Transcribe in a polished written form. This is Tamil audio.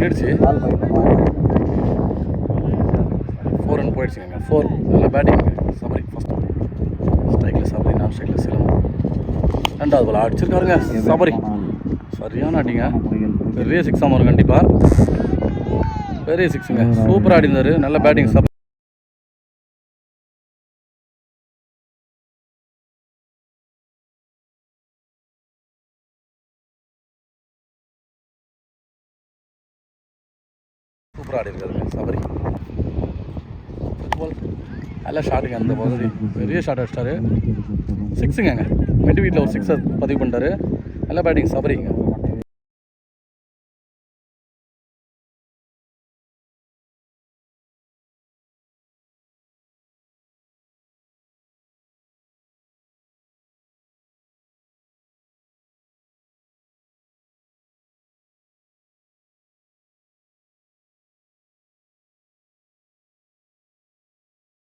நின்றுடுச்சு. 4 ரன் போயிடுச்சுங்க. 4 நல்ல பேட்டிங் சபரி. ஃபஸ்ட் ஸ்ட்ரைக்கில் சபரி, நான் ஸ்ட்ரைக்கில் சிலம்பம். 2வது பால் அடிச்சிருக்காருங்க சபரி. சரியான அடிங்க. பெரிய 6 வரும் கண்டிப்பாக. பெரிய 6ங்க. சூப்பராக ஆடினார். நல்ல பேட்டிங் சபரி. சூப்பராக ஆடி இருக்காருங்க சபரி. ஃபுட்பால் நல்ல ஷாட்டுங்க. அந்த பகுதி பெரிய ஷாட் அடிச்சிட்டாரு. 6ங்க. மிட் வீட்டில் ஒரு 6 பதிவு பண்ணிட்டாரு. நல்ல பேட்டிங் சபரிங்க.